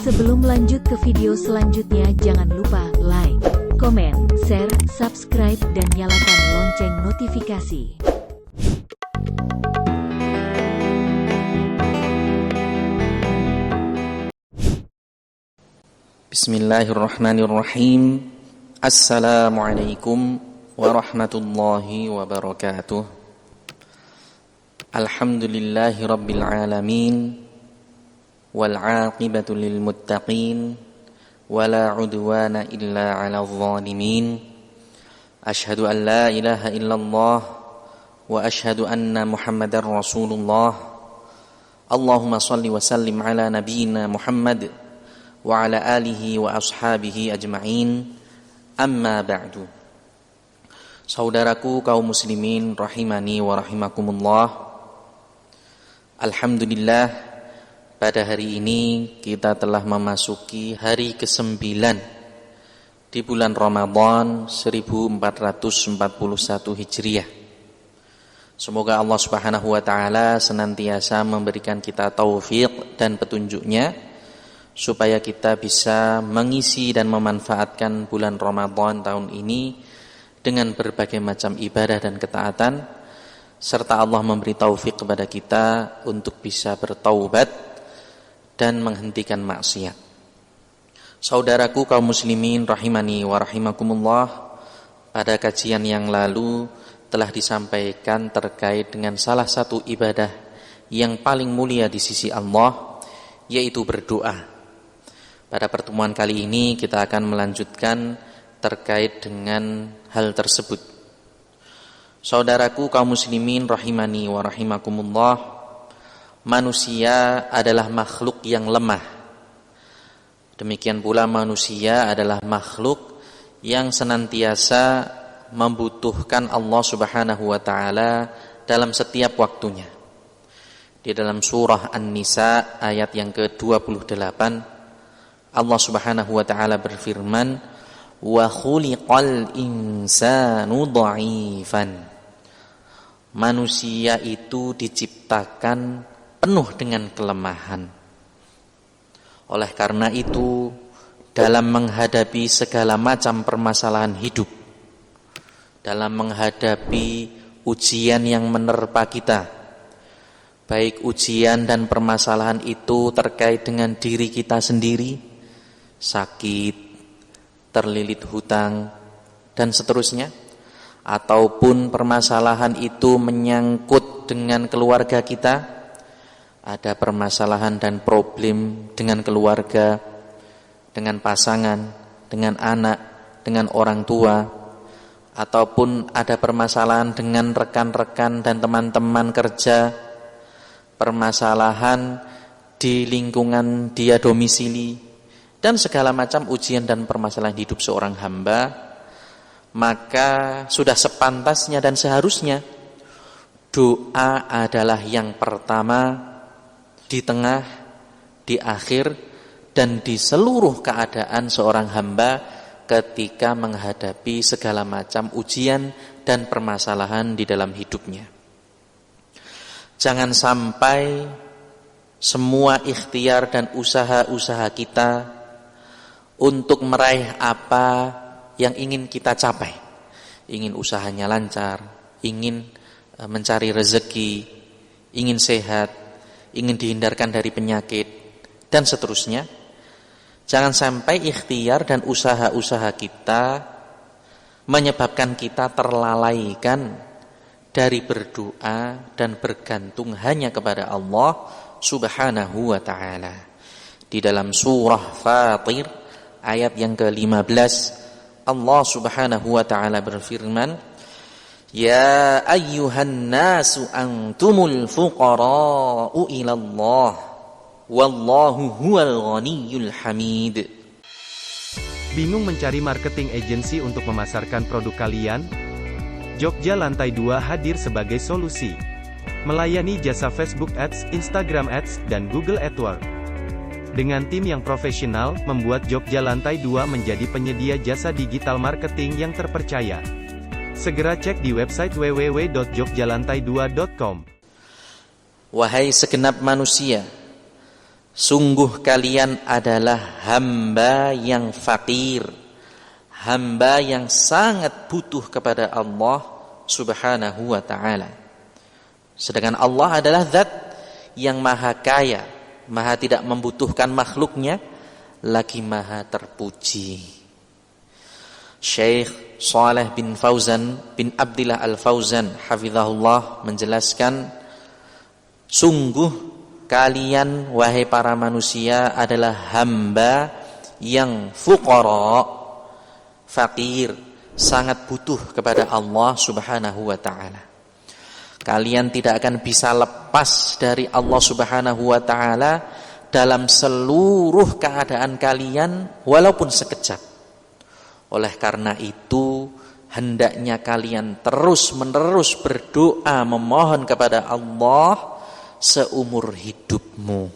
Sebelum lanjut ke video selanjutnya, jangan lupa like, komen, share, subscribe, dan nyalakan lonceng notifikasi. Bismillahirrahmanirrahim. Assalamualaikum warahmatullahi wabarakatuh. Alhamdulillahi rabbil alamin, wal aqibatu lil muttaqin, wala udwana illa 'alal zalimin. Asyhadu an la ilaha illallah wa asyhadu anna Muhammadar Rasulullah. Allahumma shalli wa sallim ala nabiyyina Muhammad wa ala alihi wa ashabihi ajma'in. Amma ba'du. Saudaraku kaum muslimin rahimani wa rahimakumullah. Alhamdulillah, pada hari ini kita telah memasuki hari ke-9 di bulan Ramadan 1441 Hijriah. Semoga Allah Subhanahu wa taala senantiasa memberikan kita taufik dan petunjuknya supaya kita bisa mengisi dan memanfaatkan bulan Ramadan tahun ini dengan berbagai macam ibadah dan ketaatan, serta Allah memberi taufik kepada kita untuk bisa bertaubat dan menghentikan maksiat. Saudaraku kaum muslimin rahimani wa rahimakumullah, pada kajian yang lalu telah disampaikan terkait dengan salah satu ibadah yang paling mulia di sisi Allah, yaitu berdoa. Pada pertemuan kali ini kita akan melanjutkan terkait dengan hal tersebut. Saudaraku kaum muslimin rahimani wa rahimakumullah, manusia adalah makhluk yang lemah. Demikian pula manusia adalah makhluk yang senantiasa membutuhkan Allah Subhanahu wa taala dalam setiap waktunya. Di dalam surah An-Nisa ayat yang ke-28, Allah Subhanahu wa taala berfirman, "Wa khuliqal insanu dha'ifan." Manusia itu diciptakan penuh dengan kelemahan. Oleh karena itu, dalam menghadapi segala macam permasalahan hidup, dalam menghadapi ujian yang menerpa kita, baik ujian dan permasalahan itu terkait dengan diri kita sendiri, sakit, terlilit hutang, dan seterusnya, ataupun permasalahan itu menyangkut dengan keluarga kita, ada permasalahan dan problem dengan keluarga, dengan pasangan, dengan anak, dengan orang tua, ataupun ada permasalahan dengan rekan-rekan dan teman-teman kerja, permasalahan di lingkungan dia domisili, dan segala macam ujian dan permasalahan hidup seorang hamba, maka sudah sepantasnya dan seharusnya doa adalah yang pertama, di tengah, di akhir, dan di seluruh keadaan seorang hamba ketika menghadapi segala macam ujian dan permasalahan di dalam hidupnya. Jangan sampai semua ikhtiar dan usaha-usaha kita untuk meraih apa yang ingin kita capai, ingin usahanya lancar, ingin mencari rezeki, ingin sehat, ingin dihindarkan dari penyakit, dan seterusnya. Jangan sampai ikhtiar dan usaha-usaha kita menyebabkan kita terlalaikan dari berdoa dan bergantung hanya kepada Allah Subhanahu wa ta'ala. Di dalam surah Fatir ayat yang ke-15, Allah Subhanahu wa ta'ala berfirman, "Ya ayyuhan nasu antumul fuqara'u ilallah, wallahu huwal ghaniyyul hamid." Bingung mencari marketing agency untuk memasarkan produk kalian? Jogja Lantai 2 hadir sebagai solusi. Melayani jasa Facebook Ads, Instagram Ads, dan Google AdWords. Dengan tim yang profesional, membuat Jogja Lantai 2 menjadi penyedia jasa digital marketing yang terpercaya. Segera cek di website www.jogjalantai2.com. Wahai segenap manusia, Sungguh kalian adalah hamba yang fakir, hamba yang sangat butuh kepada Allah Subhanahu wa ta'ala. Sedangkan Allah adalah zat yang maha kaya, maha tidak membutuhkan makhluknya, lagi maha terpuji. Syekh Shalih bin Fauzan bin Abdillah Al-Fauzan hafizahullah menjelaskan, sungguh kalian wahai para manusia adalah hamba yang fuqara, fakir, sangat butuh kepada Allah Subhanahu wa ta'ala. Kalian tidak akan bisa lepas dari Allah Subhanahu wa ta'ala dalam seluruh keadaan kalian walaupun sekejap. Oleh karena itu hendaknya kalian terus-menerus berdoa memohon kepada Allah seumur hidupmu.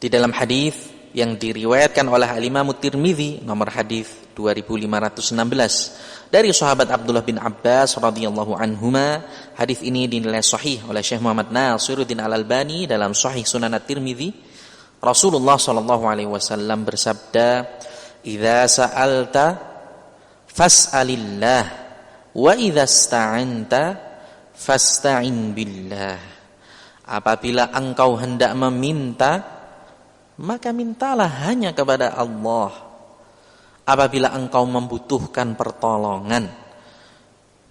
Di dalam hadis yang diriwayatkan oleh Al-Imam Tirmidzi nomor hadis 2516 dari sahabat Abdullah bin Abbas radhiyallahu anhuma, hadis ini dinilai sahih oleh Syekh Muhammad Nasiruddin Al-Albani dalam Sahih Sunan At-Tirmidzi. Rasulullah sallallahu alaihi wasallam bersabda, "Idza sa'alta fas'alillah wa idza ista'anta fasta'in billah." Apabila engkau hendak meminta, maka mintalah hanya kepada Allah. Apabila engkau membutuhkan pertolongan,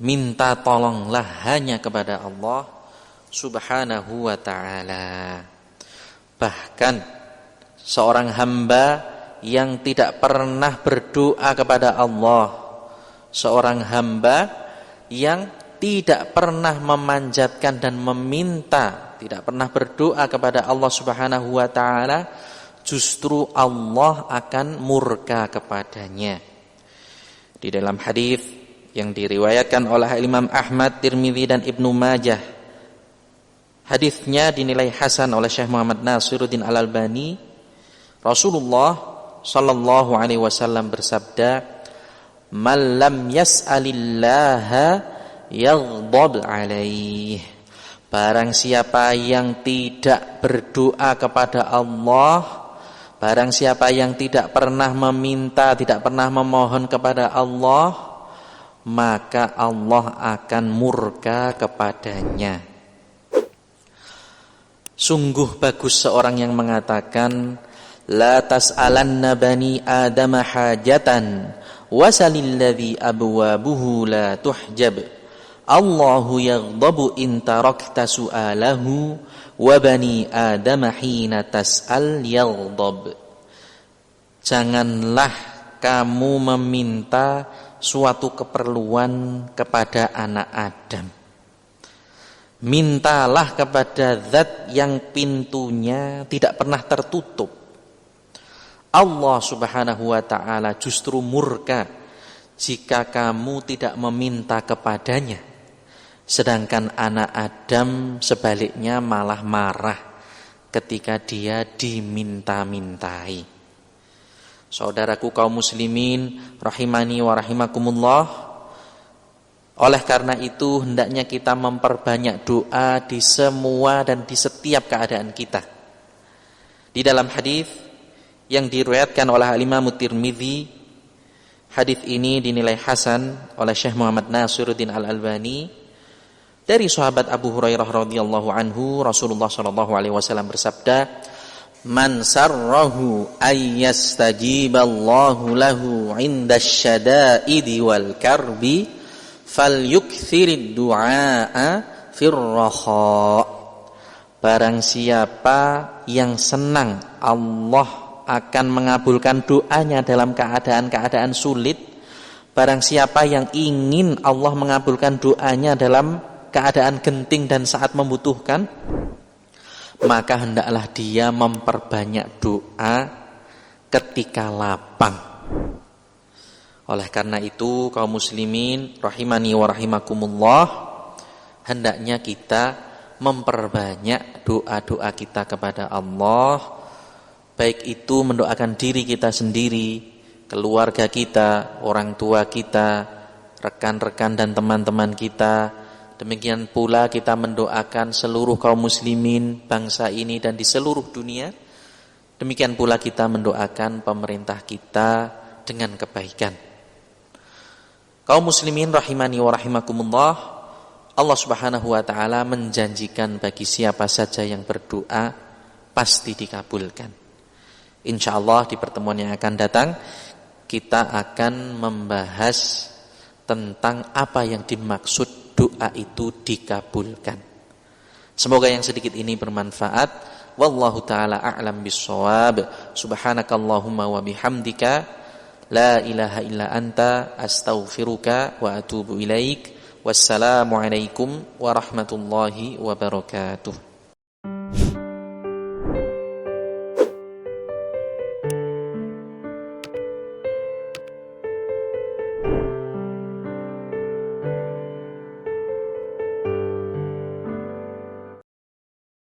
minta tolonglah hanya kepada Allah Subhanahu wa ta'ala. Bahkan seorang hamba yang tidak pernah berdoa kepada Allah, seorang hamba yang tidak pernah memanjatkan dan meminta, tidak pernah berdoa kepada Allah Subhanahu wa ta'ala, justru Allah akan murka kepadanya. Di dalam hadis yang diriwayatkan oleh Imam Ahmad, Tirmidzi dan Ibnu Majah, hadisnya dinilai hasan oleh Syekh Muhammad Nasiruddin Al-Albani, Rasulullah sallallahu alaihi wasallam bersabda, "Man lam yas'alillaha yaghdab alaih." Barang siapa yang tidak berdoa kepada Allah, barang siapa yang tidak pernah meminta, tidak pernah memohon kepada Allah, maka Allah akan murka kepadanya. Sungguh bagus seorang yang mengatakan, "La tas'alanna bani Adam hajatan wasalilladzi abwabuhu la tuhjab. Allahu yaghdabu in tarakta su'alahu wa bani Adam hina tas'al yaghdab." Janganlah kamu meminta suatu keperluan kepada anak Adam. Mintalah kepada zat yang pintunya tidak pernah tertutup. Allah Subhanahu wa ta'ala justru murka jika kamu tidak meminta kepadanya. Sedangkan anak Adam sebaliknya malah marah ketika dia diminta-mintai. Saudaraku kaum muslimin rahimani wa rahimakumullah, oleh karena itu hendaknya kita memperbanyak doa di semua dan di setiap keadaan kita. Di dalam hadis yang diriwayatkan oleh Imam Tirmidzi, hadis ini dinilai hasan oleh Syekh Muhammad Nasiruddin Al-Albani, dari sahabat Abu Hurairah radhiyallahu anhu, Rasulullah sallallahu alaihi wasallam bersabda, "Man sarrahu ay yastajiballahu lahu 'inda syada'idi wal karbi falyukthirid du'a firraha." Barang siapa yang senang Allah akan mengabulkan doanya dalam keadaan-keadaan sulit, barang siapa yang ingin Allah mengabulkan doanya dalam keadaan genting dan saat membutuhkan, maka hendaklah dia memperbanyak doa ketika lapang. Oleh karena itu kaum muslimin rahimani wa rahimakumullah, hendaknya kita memperbanyak doa-doa kita kepada Allah, baik itu mendoakan diri kita sendiri, keluarga kita, orang tua kita, rekan-rekan dan teman-teman kita, Demikian pula kita mendoakan seluruh kaum muslimin bangsa ini dan di seluruh dunia. Demikian pula kita mendoakan pemerintah kita dengan kebaikan. Kaum muslimin rahimani wa rahimakumullah, Allah Subhanahu wa taala menjanjikan bagi siapa saja yang berdoa pasti dikabulkan. Insyaallah di pertemuan yang akan datang kita akan membahas tentang apa yang dimaksud doa itu dikabulkan. Semoga yang sedikit ini bermanfaat. Wallahu ta'ala a'lam bissawab. Subhanakallahumma wa bihamdika la ilaha illa anta astaghfiruka wa atubu ilaik. Wassalamualaikum warahmatullahi wabarakatuh.